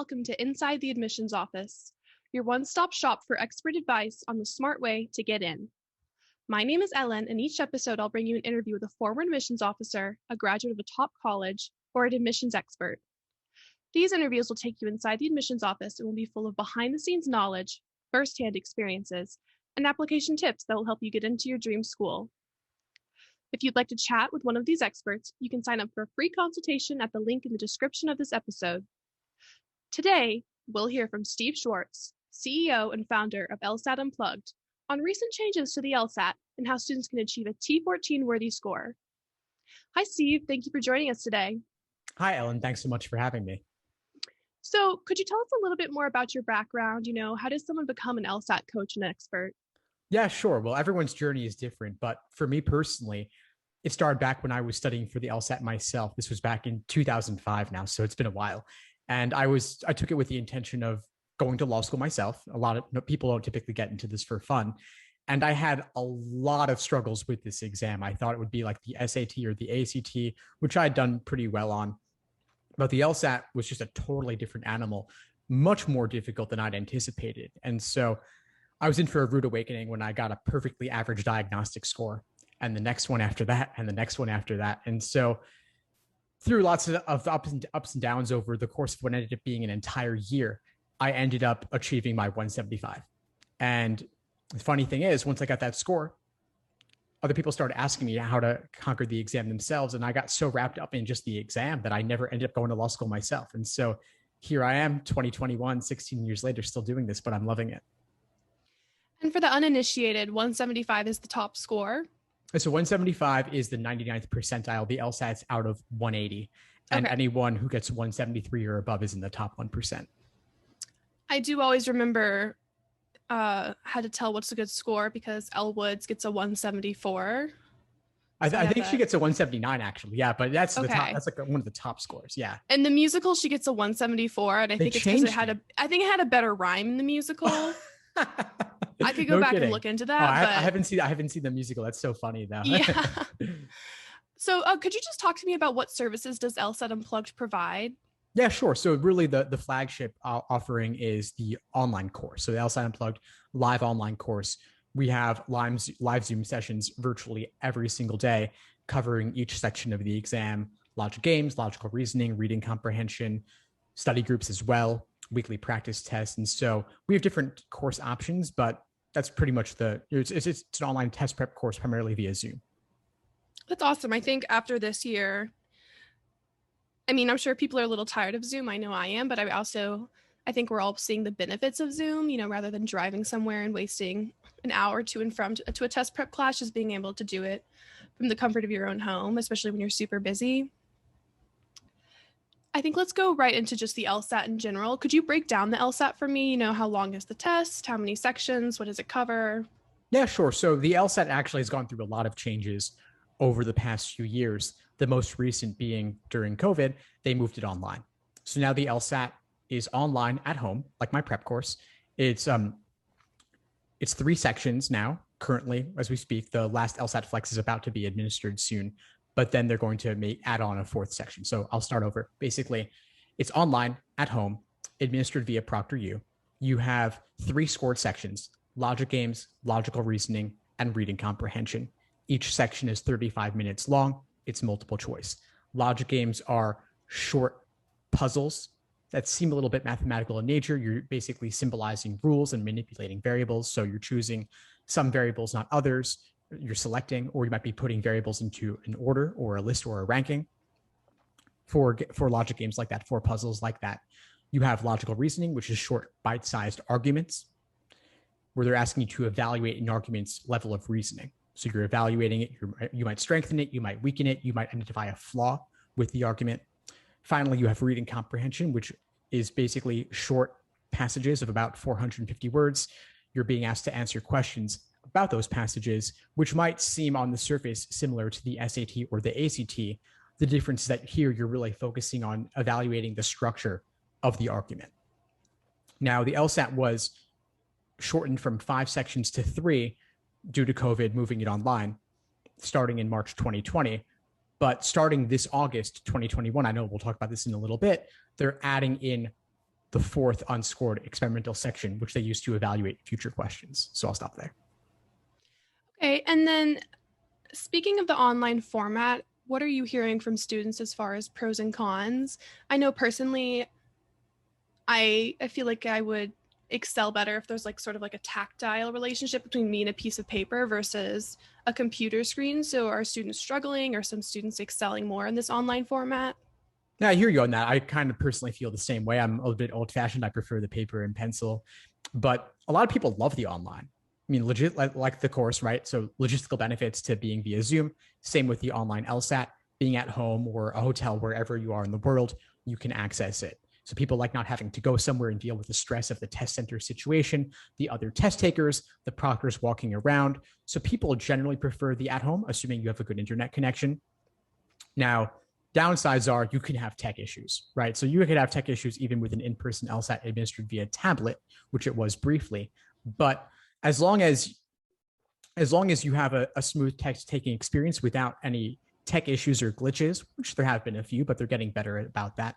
welcome to Inside the Admissions Office, your one-stop shop for expert advice on the smart way to get in. My name is Ellen, and each episode I'll bring you an interview with a former admissions officer, a graduate of a top college, or an admissions expert. These interviews will take you inside the admissions office and will be full of behind-the-scenes knowledge, first-hand experiences, and application tips that will help you get into your dream school. If you'd like to chat with one of these experts, you can sign up for a free consultation at the link in the description of this episode. Today, we'll hear from Steve Schwartz, CEO and founder of LSAT Unplugged, on recent changes to the LSAT and how students can achieve a T14-worthy score. Hi, Steve. Thank you for joining us today. Hi, Ellen. Thanks so much for having me. So could you tell us a little bit more about your background? How does someone become an LSAT coach and expert? Yeah, sure. Well, everyone's journey is different, but for me personally, it started back when I was studying for the LSAT myself. This was back in 2005 now, so it's been a while. And I took it with the intention of going to law school myself. A lot of people don't typically get into this for fun. And I had a lot of struggles with this exam. I thought it would be like the SAT or the ACT, which I had done pretty well on. But the LSAT was just a totally different animal, much more difficult than I'd anticipated. And so I was in for a rude awakening when I got a perfectly average diagnostic score, and the next one after that, and the next one after that. And so through lots of ups and downs over the course of what ended up being an entire year, I ended up achieving my 175. And the funny thing is, once I got that score, other people started asking me how to conquer the exam themselves. And I got so wrapped up in just the exam that I never ended up going to law school myself. And so here I am, 2021, 16 years later, still doing this, but I'm loving it. And for the uninitiated, 175 is the top score. So 175 is the 99th percentile. The LSAT's out of 180. And anyone who gets 173 or above is in the top 1%. I do always remember how to tell what's a good score because Elle Woods gets a 174. I think she gets a 179 actually. Yeah, but that's the top. That's like one of the top scores. Yeah. In the musical, she gets a 174, and I think it's because it had a better rhyme in the musical. I could go back and look into that. I haven't seen the musical. That's so funny though. Yeah. So could you just talk to me about what services does LSAT Unplugged provide? Yeah, sure. So really the flagship offering is the online course. So the LSAT Unplugged live online course. We have live Zoom sessions virtually every single day covering each section of the exam, logic games, logical reasoning, reading comprehension, study groups as well, weekly practice tests. And so we have different course options, but that's pretty much it's an online test prep course primarily via Zoom. That's awesome. I think after this year, I'm sure people are a little tired of Zoom. I know I am, but I think we're all seeing the benefits of Zoom, rather than driving somewhere and wasting an hour to and from to a test prep class, just being able to do it from the comfort of your own home, especially when you're super busy. I think let's go right into just the LSAT in general. Could you break down the LSAT for me? How long is the test? How many sections? What does it cover? Yeah, sure. So the LSAT actually has gone through a lot of changes over the past few years. The most recent being during COVID, they moved it online. So now the LSAT is online at home, like my prep course. It's 3 sections now, currently, as we speak. The last LSAT Flex is about to be administered soon, but then they're going to add on a 4th section. So I'll start over. Basically, it's online at home, administered via ProctorU. You have 3 scored sections: logic games, logical reasoning, and reading comprehension. Each section is 35 minutes long. It's multiple choice. Logic games are short puzzles that seem a little bit mathematical in nature. You're basically symbolizing rules and manipulating variables. So you're choosing some variables, not others. You're selecting, or you might be putting variables into an order or a list or a ranking. For logic games like that, for puzzles like that, you have logical reasoning, which is short, bite-sized arguments, where they're asking you to evaluate an argument's level of reasoning. So you're evaluating it. You might strengthen it. You might weaken it. You might identify a flaw with the argument. Finally, you have reading comprehension, which is basically short passages of about 450 words. You're being asked to answer questions about those passages, which might seem on the surface similar to the SAT or the ACT. The difference is that here you're really focusing on evaluating the structure of the argument. Now, the LSAT was shortened from 5 sections to 3 due to COVID moving it online, starting in March 2020. But starting this August 2021, I know we'll talk about this in a little bit, they're adding in the fourth unscored experimental section, which they use to evaluate future questions. So I'll stop there. Okay, and then speaking of the online format, what are you hearing from students as far as pros and cons? I know personally, I feel like I would excel better if there's like sort of like a tactile relationship between me and a piece of paper versus a computer screen. So are students struggling, or some students excelling more in this online format? Yeah, I hear you on that. I kind of personally feel the same way. I'm a little bit old fashioned. I prefer the paper and pencil, but a lot of people love the online. I mean, legit, like the course, right? So logistical benefits to being via Zoom. Same with the online LSAT, being at home or a hotel, wherever you are in the world, you can access it. So people like not having to go somewhere and deal with the stress of the test center situation, the other test takers, the proctors walking around. So people generally prefer the at home, assuming you have a good internet connection. Now, downsides are you can have tech issues, right? So you could have tech issues even with an in-person LSAT administered via tablet, which it was briefly. But as long as you have a smooth test taking experience without any tech issues or glitches, which there have been a few, but they're getting better about that,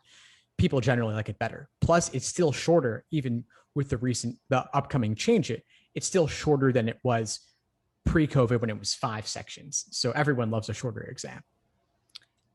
people generally like it better. Plus, it's still shorter, even with the upcoming change. It's still shorter than it was pre-COVID when it was 5 sections. So everyone loves a shorter exam.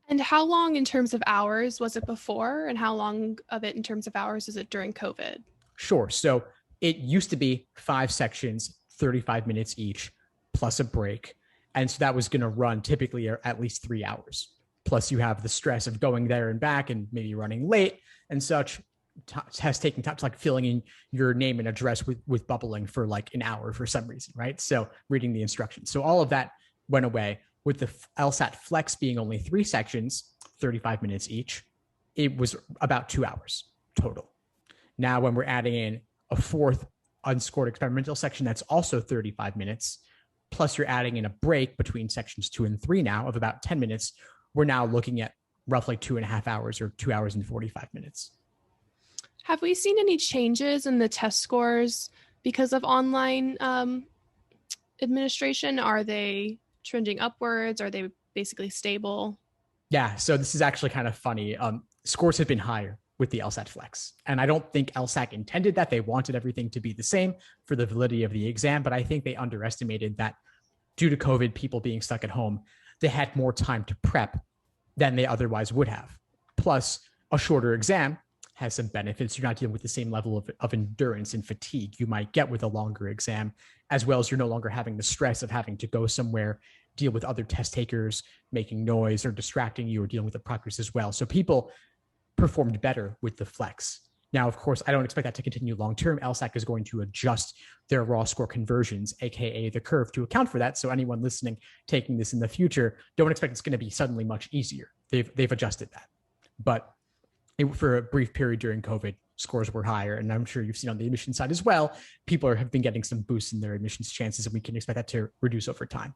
And how long in terms of hours was it before, and how long of it in terms of hours is it during COVID? Sure. So it used to be 5 sections, 35 minutes each, plus a break. And so that was going to run typically at least 3 hours. Plus you have the stress of going there and back and maybe running late and such. Test taking time, like filling in your name and address with bubbling for like an hour for some reason, right? So reading the instructions. So all of that went away. With the LSAT Flex being only 3 sections, 35 minutes each, it was about 2 hours total. Now, when we're adding in a fourth unscored experimental section, that's also 35 minutes, plus you're adding in a break between sections 2 and 3 now of about 10 minutes, we're now looking at roughly 2.5 hours, or 2 hours and 45 minutes. Have we seen any changes in the test scores because of online administration? Are they trending upwards? Are they basically stable? Yeah, so this is actually kind of funny. Scores have been higher with the LSAT Flex. And I don't think LSAC intended that. They wanted everything to be the same for the validity of the exam, but I think they underestimated that due to COVID, people being stuck at home, they had more time to prep than they otherwise would have. Plus, a shorter exam has some benefits. You're not dealing with the same level of endurance and fatigue you might get with a longer exam, as well as you're no longer having the stress of having to go somewhere, deal with other test takers making noise or distracting you, or dealing with the proctors as well. So people performed better with the Flex. Now, of course, I don't expect that to continue long term. LSAC is going to adjust their raw score conversions, aka the curve, to account for that. So anyone listening taking this in the future, don't expect it's going to be suddenly much easier. They've adjusted that. But for a brief period during COVID, scores were higher. And I'm sure you've seen on the admission side as well, people have been getting some boosts in their admissions chances, and we can expect that to reduce over time.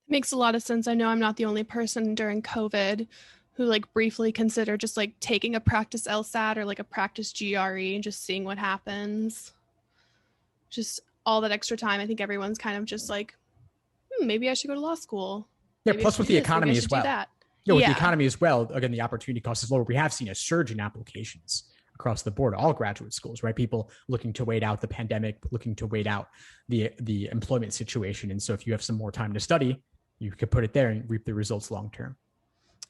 Makes a lot of sense. I know I'm not the only person during COVID who like briefly considered just like taking a practice LSAT or like a practice GRE and just seeing what happens. Just all that extra time. I think everyone's kind of just like, maybe I should go to law school. Yeah, Maybe plus with the economy as well. Yeah, with the economy as well, again, the opportunity cost is lower. We have seen a surge in applications across the board, all graduate schools, right? People looking to wait out the pandemic, looking to wait out the employment situation. And so if you have some more time to study, you could put it there and reap the results long term.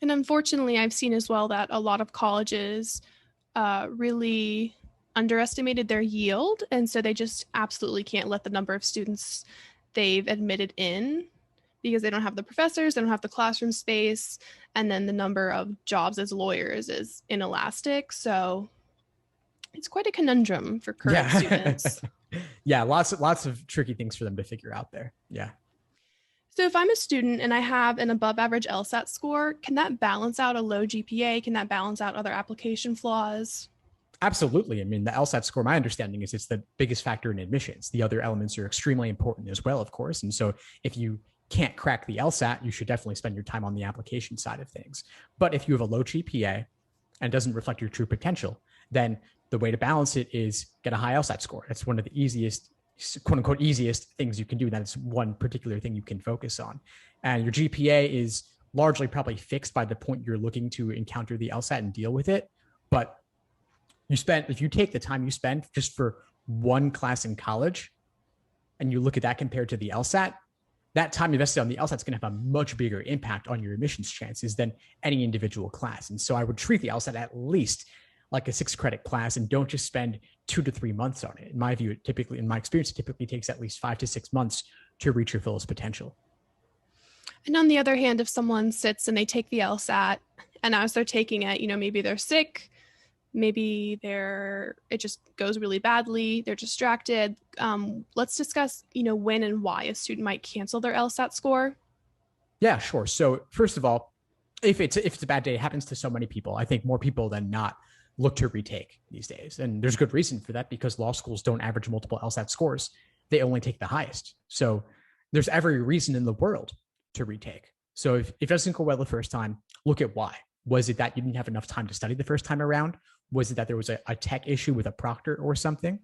And unfortunately, I've seen as well that a lot of colleges really underestimated their yield. And so they just absolutely can't let the number of students they've admitted in, because they don't have the professors, they don't have the classroom space, and then the number of jobs as lawyers is inelastic. So it's quite a conundrum for current students. Yeah, lots of tricky things for them to figure out there. Yeah. So if I'm a student and I have an above average LSAT score, can that balance out a low GPA? Can that balance out other application flaws? Absolutely. I mean, the LSAT score, my understanding is it's the biggest factor in admissions. The other elements are extremely important as well, of course. And so if you can't crack the LSAT, you should definitely spend your time on the application side of things. But if you have a low GPA and doesn't reflect your true potential, then the way to balance it is get a high LSAT score. That's one of the easiest, quote unquote, easiest things you can do. That's one particular thing you can focus on. And your GPA is largely probably fixed by the point you're looking to encounter the LSAT and deal with it. But if you take the time you spend just for one class in college and you look at that compared to the LSAT, that time invested on the LSAT is going to have a much bigger impact on your admissions chances than any individual class. And so I would treat the LSAT at least like a 6-credit class and don't just spend 2 to 3 months on it. In my view, in my experience, it typically takes at least 5 to 6 months to reach your fullest potential. And on the other hand, if someone sits and they take the LSAT and as they're taking it, maybe they're sick, maybe it just goes really badly, they're distracted. Let's discuss, when and why a student might cancel their LSAT score. Yeah, sure. So first of all, if it's a bad day, it happens to so many people. I think more people than not look to retake these days. And there's good reason for that because law schools don't average multiple LSAT scores. They only take the highest. So there's every reason in the world to retake. So if it doesn't go well the first time, look at why. Was it that you didn't have enough time to study the first time around? Was it that there was a tech issue with a proctor or something?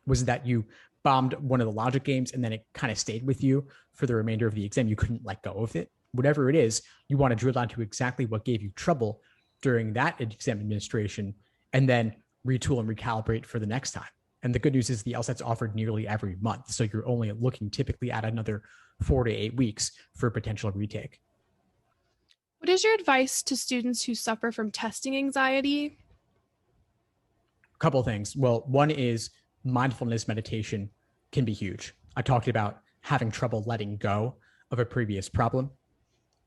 Was it that you bombed one of the logic games and then it kind of stayed with you for the remainder of the exam? You couldn't let go of it. Whatever it is, you want to drill down to exactly what gave you trouble during that exam administration and then retool and recalibrate for the next time. And the good news is the LSAT's offered nearly every month. So you're only looking typically at another 4 to 8 weeks for a potential retake. What is your advice to students who suffer from testing anxiety? A couple of things. Well, one is mindfulness meditation can be huge. I talked about having trouble letting go of a previous problem.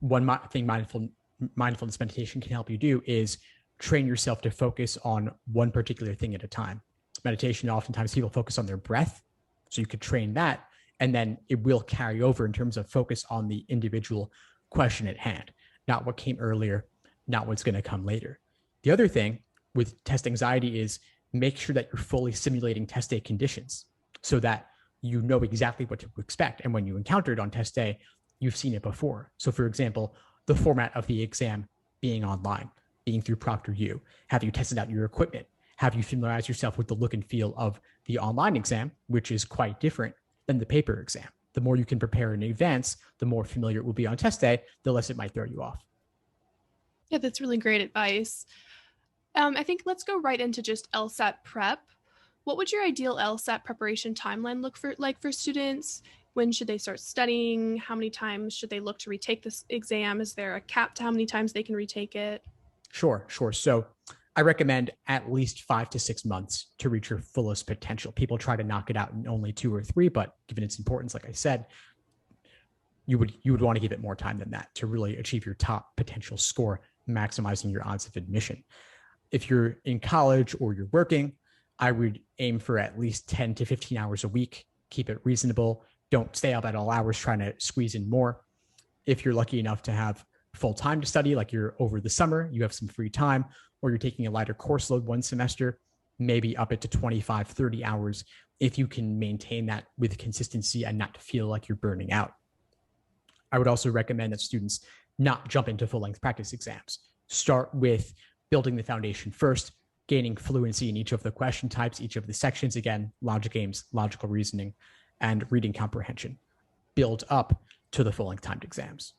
One thing mindfulness meditation can help you do is train yourself to focus on one particular thing at a time. Meditation, oftentimes people focus on their breath. So you could train that, and then it will carry over in terms of focus on the individual question at hand, not what came earlier, not what's going to come later. The other thing with test anxiety is make sure that you're fully simulating test day conditions so that you know exactly what to expect. And when you encounter it on test day, you've seen it before. So for example, the format of the exam being online, being through ProctorU, have you tested out your equipment? Have you familiarized yourself with the look and feel of the online exam, which is quite different than the paper exam? The more you can prepare in advance, the more familiar it will be on test day, the less it might throw you off. Yeah, that's really great advice. I think let's go right into just LSAT prep. What would your ideal LSAT preparation timeline look like for students? When should they start studying? How many times should they look to retake this exam? Is there a cap to how many times they can retake it? Sure. So I recommend at least 5 to 6 months to reach your fullest potential. People try to knock it out in only 2 or 3, but given its importance, like I said, you would want to give it more time than that to really achieve your top potential score, maximizing your odds of admission. If you're in college or you're working, I would aim for at least 10 to 15 hours a week. Keep it reasonable. Don't stay up at all hours trying to squeeze in more. If you're lucky enough to have full time to study, like you're over the summer, you have some free time, or you're taking a lighter course load one semester, maybe up it to 25, 30 hours if you can maintain that with consistency and not feel like you're burning out. I would also recommend that students not jump into full-length practice exams. Start with building the foundation first, gaining fluency in each of the question types, each of the sections, again, logic games, logical reasoning, and reading comprehension. Build up to the full-length timed exams.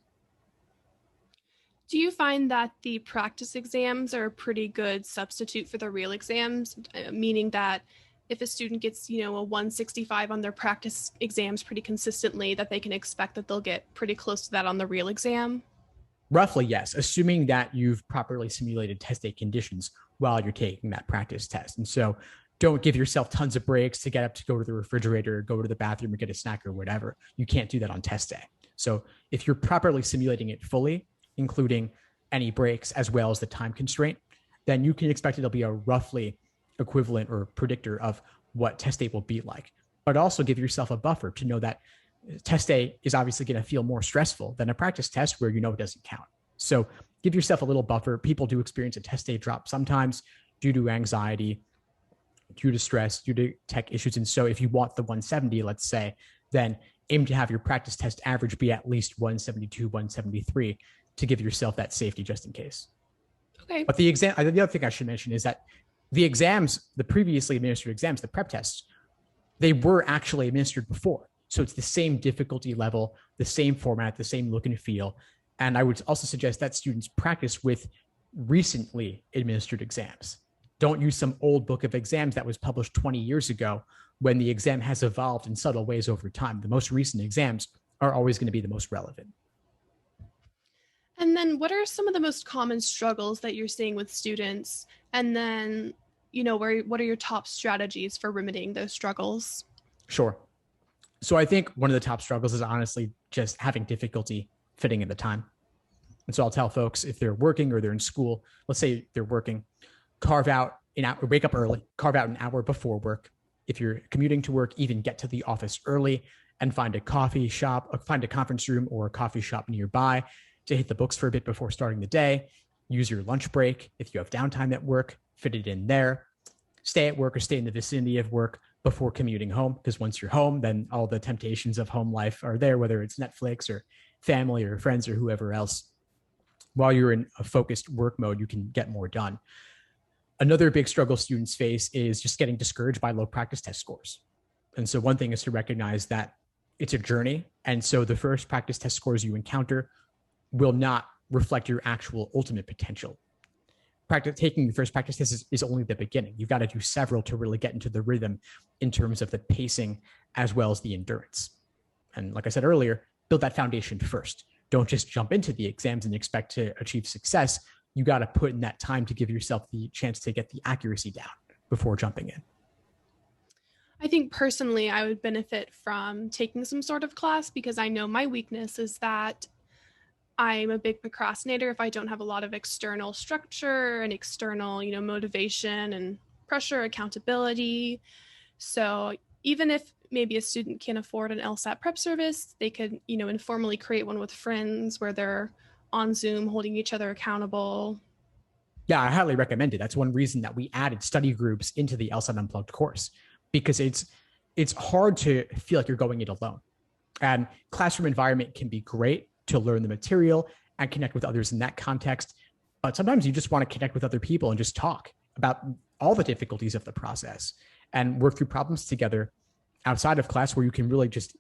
Do you find that the practice exams are a pretty good substitute for the real exams, meaning that if a student gets, a 165 on their practice exams pretty consistently, that they can expect that they'll get pretty close to that on the real exam? Roughly, yes, assuming that you've properly simulated test day conditions while you're taking that practice test. And so don't give yourself tons of breaks to get up to go to the refrigerator, go to the bathroom or get a snack or whatever. You can't do that on test day. So if you're properly simulating it fully, including any breaks as well as the time constraint, then you can expect it'll be a roughly equivalent or predictor of what test day will be like. But also give yourself a buffer to know that test day is obviously going to feel more stressful than a practice test where you know it doesn't count. So give yourself a little buffer. People do experience a test day drop sometimes due to anxiety, due to stress, due to tech issues. And so if you want the 170, let's say, then aim to have your practice test average be at least 172, 173 to give yourself that safety just in case. Okay. But the other thing I should mention is that the exams, the previously administered exams, the prep tests, they were actually administered before. So it's the same difficulty level, the same format, the same look and feel. And I would also suggest that students practice with recently administered exams. Don't use some old book of exams that was published 20 years ago when the exam has evolved in subtle ways over time. The most recent exams are always going to be the most relevant. And then what are some of the most common struggles that you're seeing with students? And then, what are your top strategies for remedying those struggles? Sure. So I think one of the top struggles is honestly just having difficulty fitting in the time. And so I'll tell folks, if they're working or they're in school, let's say they're working, carve out an hour, wake up early, carve out an hour before work. If you're commuting to work, even get to the office early and find a coffee shop, find a conference room or a coffee shop nearby to hit the books for a bit before starting the day. Use your lunch break. If you have downtime at work, fit it in there. Stay at work or stay in the vicinity of work before commuting home, because once you're home, then all the temptations of home life are there, whether it's Netflix or family or friends or whoever else. While you're in a focused work mode, you can get more done. Another big struggle students face is just getting discouraged by low practice test scores. And so one thing is to recognize that it's a journey. And so the first practice test scores you encounter will not reflect your actual ultimate potential. Taking the first practice test is only the beginning. You've got to do several to really get into the rhythm in terms of the pacing as well as the endurance. And like I said earlier, build that foundation first. Don't just jump into the exams and expect to achieve success. You got to put in that time to give yourself the chance to get the accuracy down before jumping in. I think personally, I would benefit from taking some sort of class because I know my weakness is that I'm a big procrastinator if I don't have a lot of external structure and external, motivation and pressure, accountability. So even if maybe a student can't afford an LSAT prep service, they could, informally create one with friends where they're on Zoom holding each other accountable. Yeah, I highly recommend it. That's one reason that we added study groups into the LSAT Unplugged course, because it's hard to feel like you're going it alone. And classroom environment can be great to learn the material and connect with others in that context. But sometimes you just want to connect with other people and just talk about all the difficulties of the process and work through problems together outside of class, where you can really just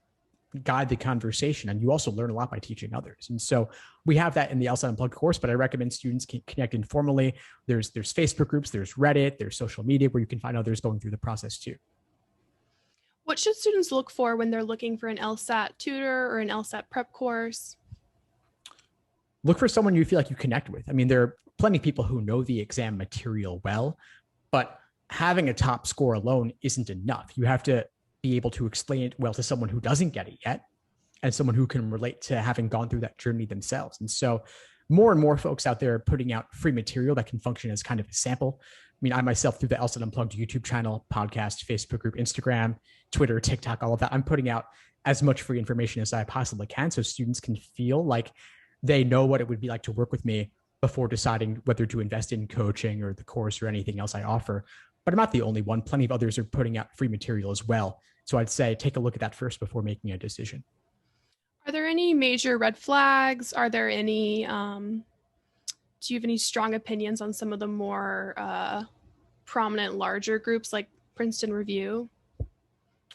guide the conversation. And you also learn a lot by teaching others. And so we have that in the LSAT Unplugged course, but I recommend students can connect informally. There's Facebook groups, there's Reddit, there's social media where you can find others going through the process too. What should students look for when they're looking for an LSAT tutor or an LSAT prep course? Look for someone you feel like you connect with. I mean, there are plenty of people who know the exam material well, but having a top score alone isn't enough. You have to be able to explain it well to someone who doesn't get it yet and someone who can relate to having gone through that journey themselves. And so more and more folks out there are putting out free material that can function as kind of a sample. I mean, I myself, through the LSAT Unplugged YouTube channel, podcast, Facebook group, Instagram, Twitter, TikTok, all of that, I'm putting out as much free information as I possibly can so students can feel like they know what it would be like to work with me before deciding whether to invest in coaching or the course or anything else I offer. But I'm not the only one. Plenty of others are putting out free material as well. So I'd say take a look at that first before making a decision. Are there any major red flags? Are there any, do you have any strong opinions on some of the more prominent larger groups like Princeton Review?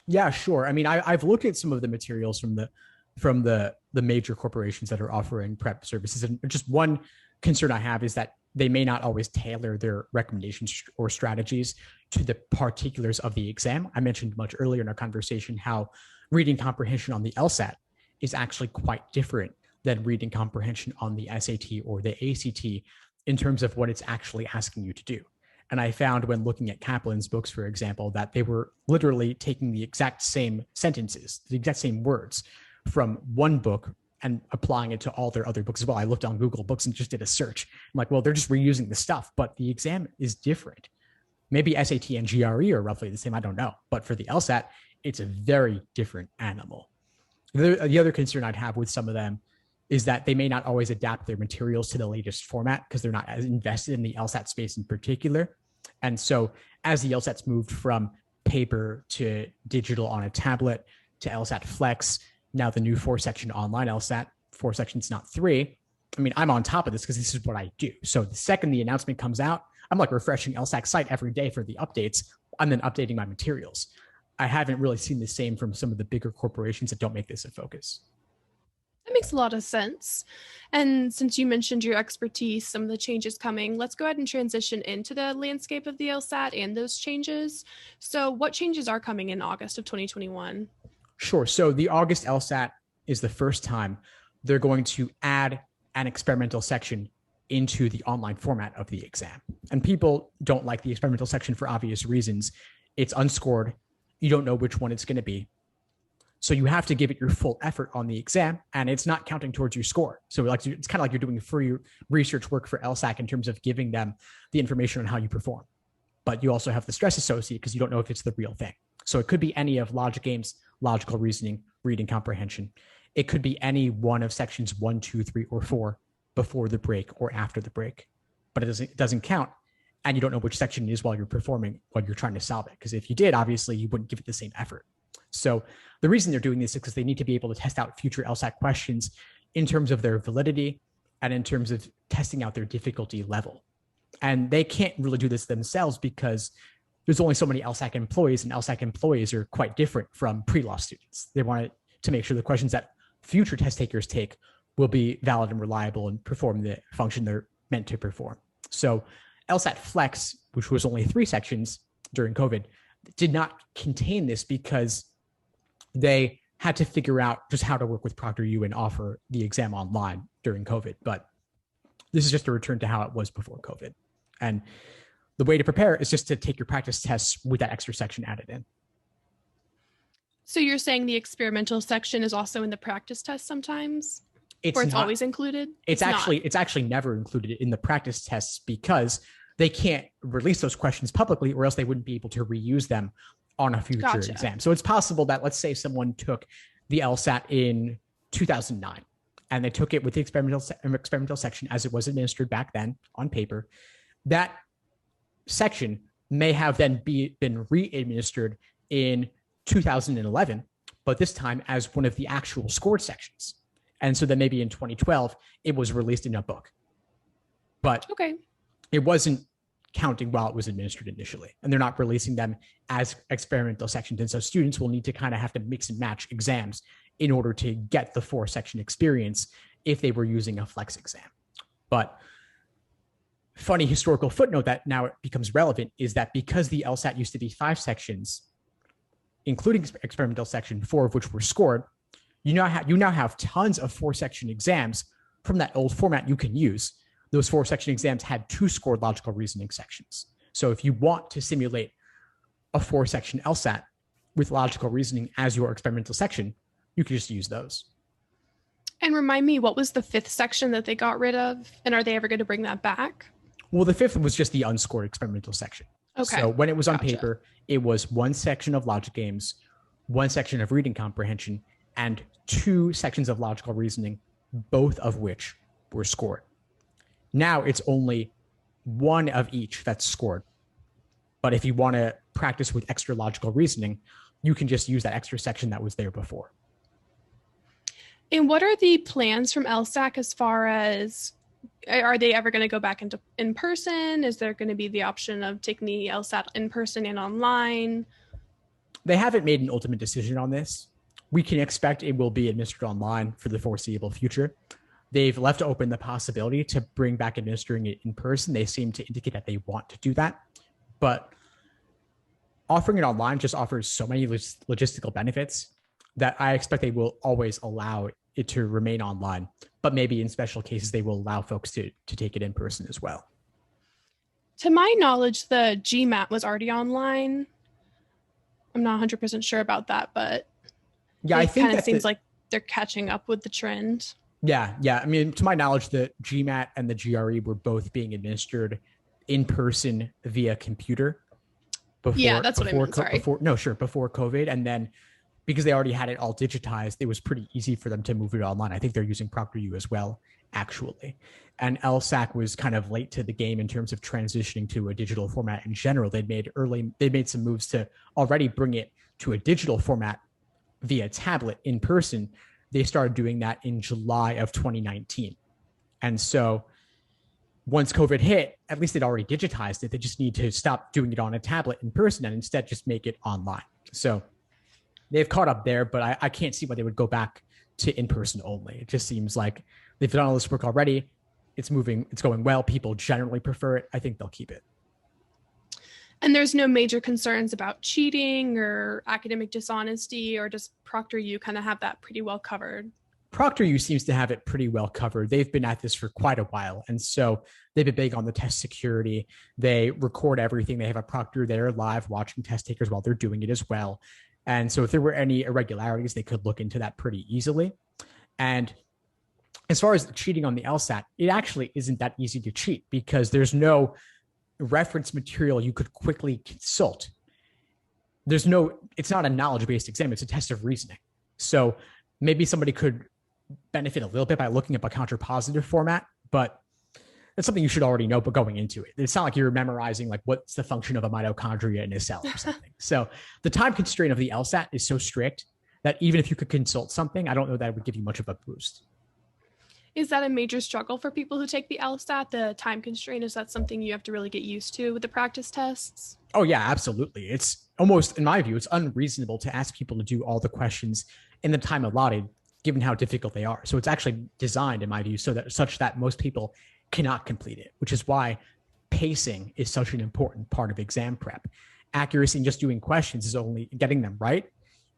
Yeah, sure. I mean, I've looked at some of the materials from the major corporations that are offering prep services. And just one concern I have is that they may not always tailor their recommendations or strategies to the particulars of the exam. I mentioned much earlier in our conversation how reading comprehension on the LSAT is actually quite different than reading comprehension on the SAT or the ACT in terms of what it's actually asking you to do. And I found when looking at Kaplan's books, for example, that they were literally taking the exact same sentences, the exact same words from one book and applying it to all their other books as well. I looked on Google Books and just did a search. I'm like, well, they're just reusing the stuff, but the exam is different. Maybe SAT and GRE are roughly the same, I don't know. But for the LSAT, it's a very different animal. The other concern I'd have with some of them is that they may not always adapt their materials to the latest format because they're not as invested in the LSAT space in particular. And so as the LSATs moved from paper to digital on a tablet to LSAT Flex, now the new 4-section online LSAT, 4 sections, not 3. I mean, I'm on top of this because this is what I do. So the second the announcement comes out, I'm like refreshing LSAT site every day for the updates and then updating my materials. I haven't really seen the same from some of the bigger corporations that don't make this a focus. That makes a lot of sense. And since you mentioned your expertise, some of the changes coming, let's go ahead and transition into the landscape of the LSAT and those changes. So what changes are coming in August of 2021? Sure. So the August LSAT is the first time they're going to add an experimental section into the online format of the exam. And people don't like the experimental section for obvious reasons. It's unscored. You don't know which one it's going to be. So you have to give it your full effort on the exam, and it's not counting towards your score. So it's kind of like you're doing free research work for LSAC in terms of giving them the information on how you perform. But you also have the stress associated because you don't know if it's the real thing. So it could be any of logic games, logical reasoning, reading comprehension. It could be any one of sections 1, 2, 3, or 4 before the break or after the break. But it doesn't count, and you don't know which section it is while you're performing, while you're trying to solve it. Because if you did, obviously, you wouldn't give it the same effort. So the reason they're doing this is because they need to be able to test out future LSAT questions in terms of their validity and in terms of testing out their difficulty level. And they can't really do this themselves because there's only so many LSAC employees, and LSAC employees are quite different from pre-law students. They want to make sure the questions that future test takers take will be valid and reliable and perform the function they're meant to perform. So LSAT Flex, which was only 3 sections during COVID, did not contain this because they had to figure out just how to work with ProctorU and offer the exam online during COVID. But this is just a return to how it was before COVID. And the way to prepare is just to take your practice tests with that extra section added in. So you're saying the experimental section is also in the practice test sometimes? It's or it's not, always included? It's actually never included in the practice tests because they can't release those questions publicly, or else they wouldn't be able to reuse them on a future exam. So it's possible that, let's say someone took the LSAT in 2009 and they took it with the experimental section as it was administered back then on paper. That section may have then been re-administered in 2011, but this time as one of the actual scored sections. And so then maybe in 2012, it was released in a book. But it wasn't counting while it was administered initially, and they're not releasing them as experimental sections. And so students will need to kind of have to mix and match exams in order to get the 4-section experience if they were using a flex exam. But funny historical footnote that now it becomes relevant is that because the LSAT used to be 5 sections, including experimental section, 4 of which were scored, you now have tons of 4-section exams from that old format you can use. Those 4-section exams had 2 scored logical reasoning sections. So if you want to simulate a 4-section LSAT with logical reasoning as your experimental section, you can just use those. And remind me, what was the 5th section that they got rid of? And are they ever going to bring that back? Well, the 5th was just the unscored experimental section. Okay. So when it was on paper, it was 1 section of logic games, 1 section of reading comprehension, and 2 sections of logical reasoning, both of which were scored. Now it's only 1 of each that's scored. But if you want to practice with extra logical reasoning, you can just use that extra section that was there before. And what are the plans from LSAC as far as, are they ever going to go back into in person? Is there going to be the option of taking the LSAT in person and online? They haven't made an ultimate decision on this. We can expect it will be administered online for the foreseeable future. They've left open the possibility to bring back administering it in person. They seem to indicate that they want to do that. But offering it online just offers so many logistical benefits that I expect they will always allow it to remain online. But maybe in special cases, they will allow folks to take it in person as well. To my knowledge, the GMAT was already online. I'm not 100% sure about that, but yeah, I think it kind of seems like they're catching up with the trend. Yeah. I mean, to my knowledge, the GMAT and the GRE were both being administered in person via computer. That's what I meant. Sorry. Before COVID. And then because they already had it all digitized, it was pretty easy for them to move it online. I think they're using ProctorU as well, actually. And LSAC was kind of late to the game in terms of transitioning to a digital format in general. They made some moves to already bring it to a digital format via tablet in person. They started doing that in July of 2019. And so once COVID hit, at least they'd already digitized it. They just need to stop doing it on a tablet in person and instead just make it online. So they've caught up there, but I can't see why they would go back to in-person only. It just seems like they've done all this work already. It's moving, it's going well. People generally prefer it. I think they'll keep it. And there's no major concerns about cheating or academic dishonesty, or does ProctorU kind of have that pretty well covered? ProctorU seems to have it pretty well covered. They've been at this for quite a while. And so they've been big on the test security. They record everything. They have a proctor there live watching test takers while they're doing it as well. And so if there were any irregularities, they could look into that pretty easily. And as far as cheating on the LSAT, it actually isn't that easy to cheat because there's no reference material you could quickly consult. It's not a knowledge-based exam. It's a test of reasoning. So maybe somebody could benefit a little bit by looking up a counterpositive format, but that's something you should already know, but going into it. It's not like you're memorizing like what's the function of a mitochondria in a cell or something. So the time constraint of the LSAT is so strict that even if you could consult something, I don't know that it would give you much of a boost. Is that a major struggle for people who take the LSAT, the time constraint? Is that something you have to really get used to with the practice tests? Oh yeah, absolutely. It's almost, in my view, it's unreasonable to ask people to do all the questions in the time allotted, given how difficult they are. So it's actually designed, in my view, such that most people cannot complete it, which is why pacing is such an important part of exam prep. Accuracy in just doing questions getting them right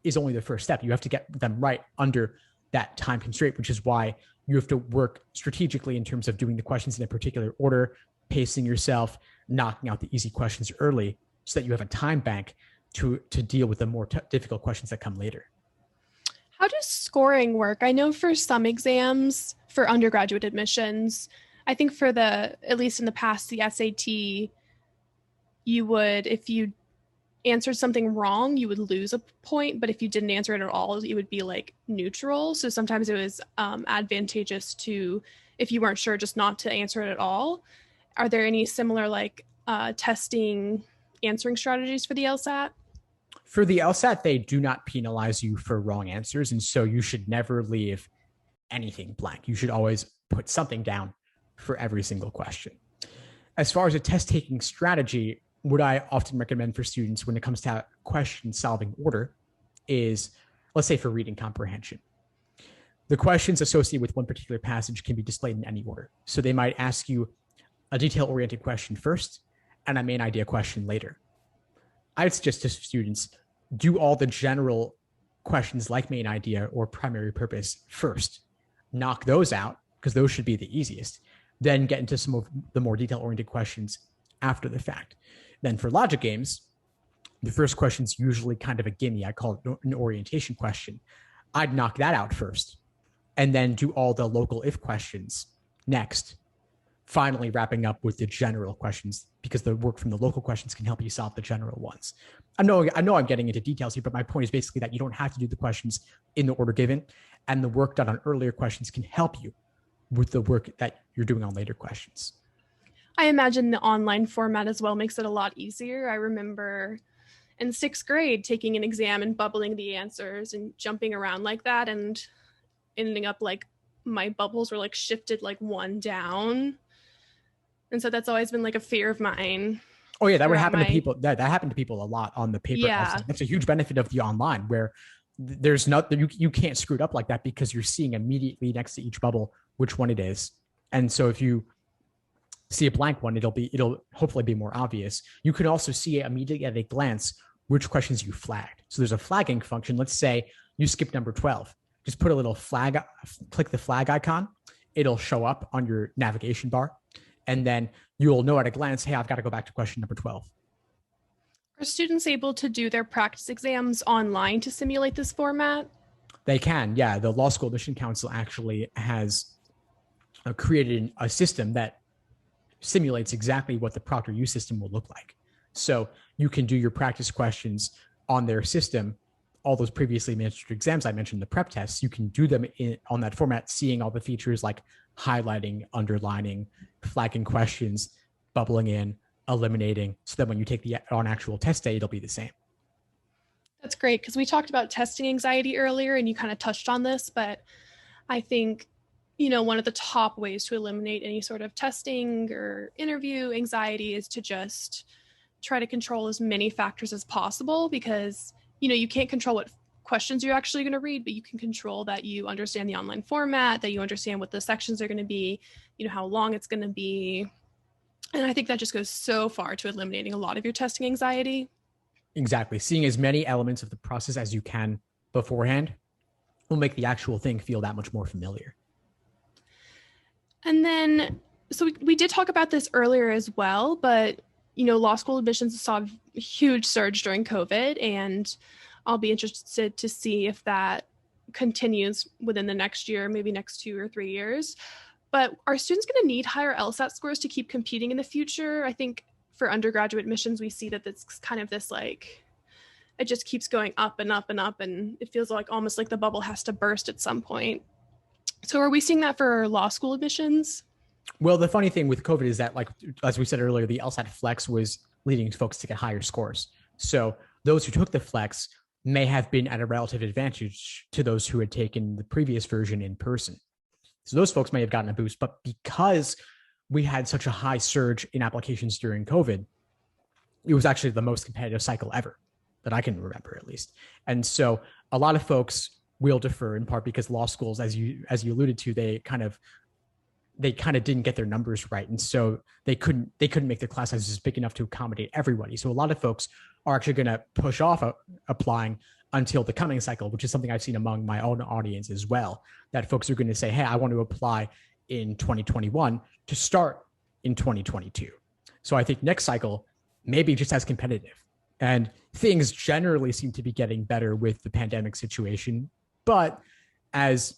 is only the first step. You have to get them right under that time constraint, which is why you have to work strategically in terms of doing the questions in a particular order, pacing yourself, knocking out the easy questions early so that you have a time bank to deal with the more difficult questions that come later. How does scoring work? I know for some exams for undergraduate admissions, I think at least in the past, the SAT, if you answered something wrong, you would lose a point, but if you didn't answer it at all, it would be like neutral. So sometimes it was advantageous to, if you weren't sure, just not to answer it at all. Are there any similar testing answering strategies for the LSAT? For the LSAT, they do not penalize you for wrong answers. And so you should never leave anything blank. You should always put something down for every single question. As far as a test taking strategy, what I often recommend for students when it comes to question solving order is, let's say for reading comprehension, the questions associated with one particular passage can be displayed in any order. So they might ask you a detail-oriented question first and a main idea question later. I'd suggest to students, do all the general questions like main idea or primary purpose first. Knock those out because those should be the easiest. Then get into some of the more detail-oriented questions after the fact. Then for logic games, the first question is usually kind of a gimme. I call it an orientation question. I'd knock that out first and then do all the local if questions next, finally wrapping up with the general questions because the work from the local questions can help you solve the general ones. I know I'm getting into details here, but my point is basically that you don't have to do the questions in the order given, and the work done on earlier questions can help you with the work that you're doing on later questions. I imagine the online format as well makes it a lot easier. I remember in 6th grade taking an exam and bubbling the answers and jumping around like that and ending up like my bubbles were like shifted like one down. And so that's always been like a fear of mine. Oh yeah, that would happen to people. That happened to people a lot on the paper. Yeah. That's a huge benefit of the online where there's nothing, you can't screw it up like that because you're seeing immediately next to each bubble which one it is. And so if you see a blank one, it'll hopefully be more obvious. You can also see immediately at a glance which questions you flagged. So there's a flagging function. Let's say you skip number 12. Just put a little flag, click the flag icon. It'll show up on your navigation bar. And then you'll know at a glance, hey, I've got to go back to question number 12. Are students able to do their practice exams online to simulate this format? They can, yeah. The Law School Admission Council actually has created a system that simulates exactly what the ProctorU system will look like. So you can do your practice questions on their system. All those previously administered exams I mentioned, the prep tests, you can do them on that format, seeing all the features like highlighting, underlining, flagging questions, bubbling in, eliminating, so that when you take the on actual test day, it'll be the same. That's great, because we talked about testing anxiety earlier and you kind of touched on this, but I think, one of the top ways to eliminate any sort of testing or interview anxiety is to just try to control as many factors as possible because, you can't control what questions you're actually going to read, but you can control that you understand the online format, that you understand what the sections are going to be, how long it's going to be. And I think that just goes so far to eliminating a lot of your testing anxiety. Exactly. Seeing as many elements of the process as you can beforehand will make the actual thing feel that much more familiar. And then, so we did talk about this earlier as well, but, law school admissions saw a huge surge during COVID, and I'll be interested to see if that continues within the next year, maybe next 2 or 3 years. But are students going to need higher LSAT scores to keep competing in the future? I think for undergraduate admissions, we see that it's kind of this it just keeps going up and up and up, and it feels like almost like the bubble has to burst at some point. So are we seeing that for law school admissions? Well, the funny thing with COVID is that, as we said earlier, the LSAT flex was leading folks to get higher scores. So those who took the flex may have been at a relative advantage to those who had taken the previous version in person. So those folks may have gotten a boost, but because we had such a high surge in applications during COVID, it was actually the most competitive cycle ever that I can remember, at least. And so a lot of folks will defer, in part because law schools, as you alluded to, they kind of didn't get their numbers right, and so they couldn't make their class sizes big enough to accommodate everybody. So a lot of folks are actually going to push off applying until the coming cycle, which is something I've seen among my own audience as well, that folks are going to say, hey, I want to apply in 2021 to start in 2022. So I think next cycle may be just as competitive. And things generally seem to be getting better with the pandemic situation. But as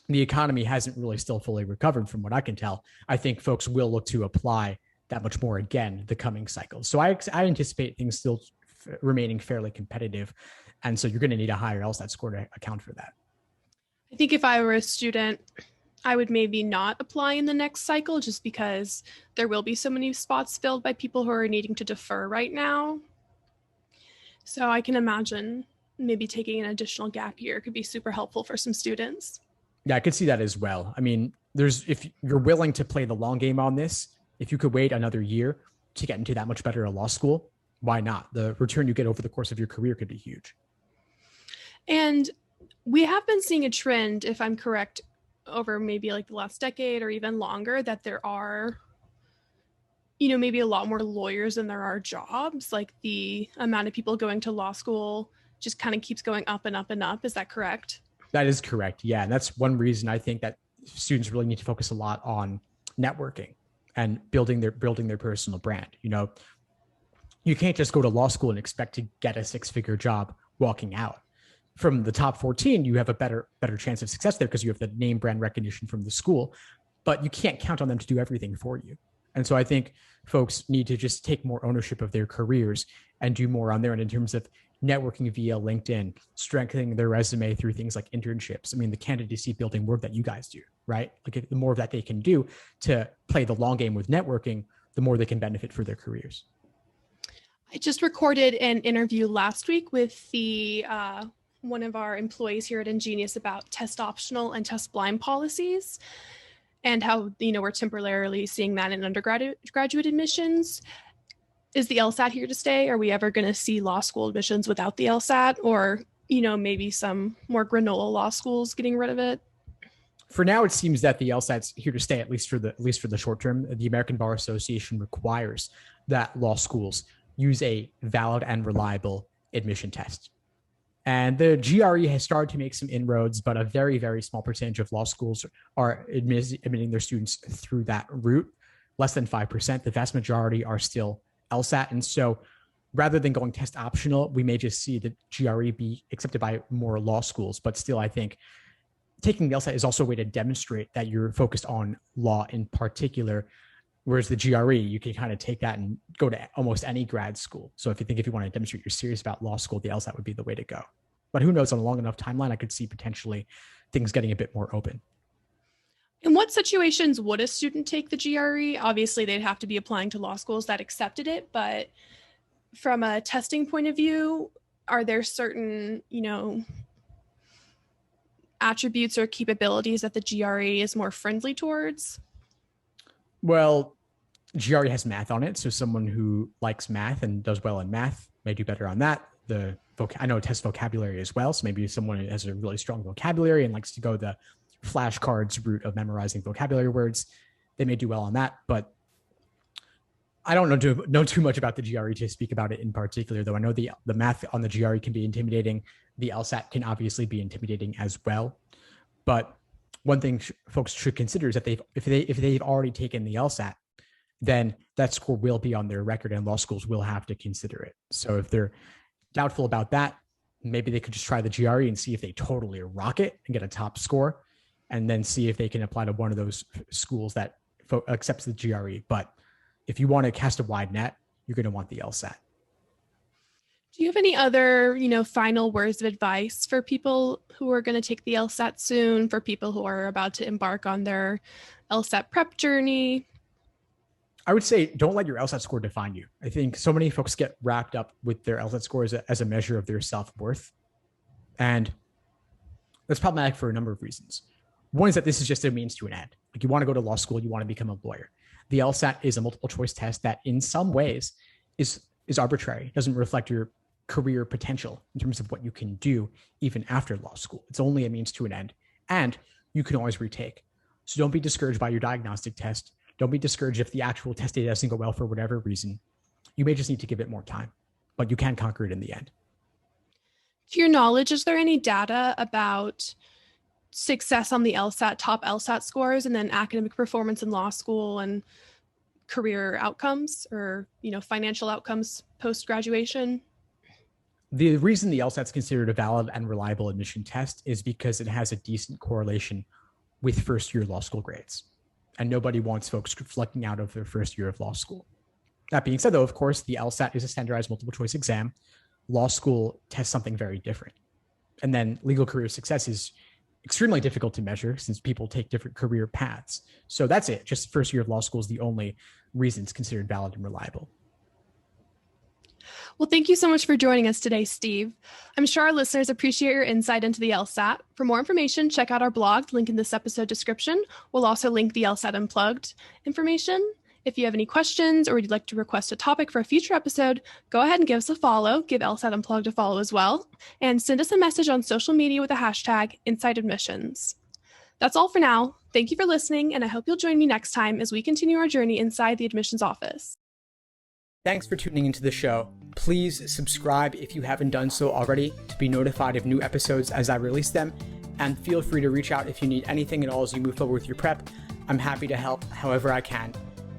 the economy hasn't really still fully recovered from what I can tell, I think folks will look to apply that much more again the coming cycle. So I anticipate things still remaining fairly competitive. And so you're going to need a higher LSAT score to account for that. I think if I were a student, I would maybe not apply in the next cycle just because there will be so many spots filled by people who are needing to defer right now. So I can imagine maybe taking an additional gap year could be super helpful for some students. Yeah, I could see that as well. I mean, if you're willing to play the long game on this, if you could wait another year to get into that much better a law school, why not? The return you get over the course of your career could be huge. And we have been seeing a trend, if I'm correct, over maybe the last decade or even longer, that there are, maybe a lot more lawyers than there are jobs. Like the amount of people going to law school just kind of keeps going up and up and up. Is that correct? That is correct. Yeah. And that's one reason I think that students really need to focus a lot on networking and building their personal brand. You can't just go to law school and expect to get a 6-figure job walking out. From the top 14, you have a better chance of success there because you have the name brand recognition from the school, but you can't count on them to do everything for you. And so I think folks need to just take more ownership of their careers and do more on their end in terms of networking via LinkedIn, strengthening their resume through things like internships. I mean, the candidacy building work that you guys do, right? The more of that they can do to play the long game with networking, the more they can benefit for their careers. I just recorded an interview last week with the one of our employees here at Ingenious about test optional and test blind policies and how, we're temporarily seeing that in graduate admissions. Is the LSAT here to stay? Are we ever going to see law school admissions without the LSAT, or, maybe some more granola law schools getting rid of it? For now, it seems that the LSAT's here to stay, at least for the short term. The American Bar Association requires that law schools use a valid and reliable admission test. And the GRE has started to make some inroads, but a very, very small percentage of law schools are admitting their students through that route. Less than 5%. The vast majority are still LSAT. And so rather than going test optional, we may just see the GRE be accepted by more law schools. But still, I think taking the LSAT is also a way to demonstrate that you're focused on law in particular. Whereas the GRE, you can kind of take that and go to almost any grad school. So if you want to demonstrate you're serious about law school, the LSAT would be the way to go. But who knows, on a long enough timeline, I could see potentially things getting a bit more open. In what situations would a student take the GRE? Obviously, they'd have to be applying to law schools that accepted it. But from a testing point of view, are there certain, attributes or capabilities that the GRE is more friendly towards? Well, GRE has math on it. So someone who likes math and does well in math may do better on that. The I know it tests vocabulary as well. So maybe someone has a really strong vocabulary and likes to go the flashcards route of memorizing vocabulary words, they may do well on that. But I don't know too much about the GRE to speak about it in particular, though I know the math on the GRE can be intimidating. The LSAT can obviously be intimidating as well. But one thing folks should consider is that if they've already taken the LSAT, then that score will be on their record and law schools will have to consider it. So if they're doubtful about that, maybe they could just try the GRE and see if they totally rock it and get a top score, and then see if they can apply to one of those schools that accepts the GRE. But if you want to cast a wide net, you're going to want the LSAT. Do you have any other, final words of advice for people who are going to take the LSAT soon, for people who are about to embark on their LSAT prep journey? I would say don't let your LSAT score define you. I think so many folks get wrapped up with their LSAT score as a measure of their self-worth. And that's problematic for a number of reasons. One is that this is just a means to an end. Like, you want to go to law school, you want to become a lawyer. The LSAT is a multiple choice test that in some ways is arbitrary. It doesn't reflect your career potential in terms of what you can do even after law school. It's only a means to an end, and you can always retake. So don't be discouraged by your diagnostic test. Don't be discouraged if the actual test data doesn't go well for whatever reason. You may just need to give it more time, but you can conquer it in the end. To your knowledge, is there any data about success on the LSAT, top LSAT scores, and then academic performance in law school and career outcomes or, financial outcomes post-graduation? The reason the LSAT is considered a valid and reliable admission test is because it has a decent correlation with first-year law school grades. And nobody wants folks flunking out of their first year of law school. That being said, though, of course, the LSAT is a standardized multiple choice exam. Law school tests something very different. And then legal career success is extremely difficult to measure since people take different career paths. So that's it. Just first year of law school is the only reason it's considered valid and reliable. Well, thank you so much for joining us today, Steve. I'm sure our listeners appreciate your insight into the LSAT. For more information, check out our blog, link in this episode description. We'll also link the LSAT Unplugged information. If you have any questions or you'd like to request a topic for a future episode, go ahead and give us a follow. Give LSAT Unplugged a follow as well. And send us a message on social media with the hashtag #InsideAdmissions. That's all for now. Thank you for listening, and I hope you'll join me next time as we continue our journey inside the admissions office. Thanks for tuning into the show. Please subscribe if you haven't done so already to be notified of new episodes as I release them. And feel free to reach out if you need anything at all as you move forward with your prep. I'm happy to help however I can.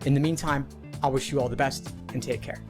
In the meantime, I'll wish you all the best and take care.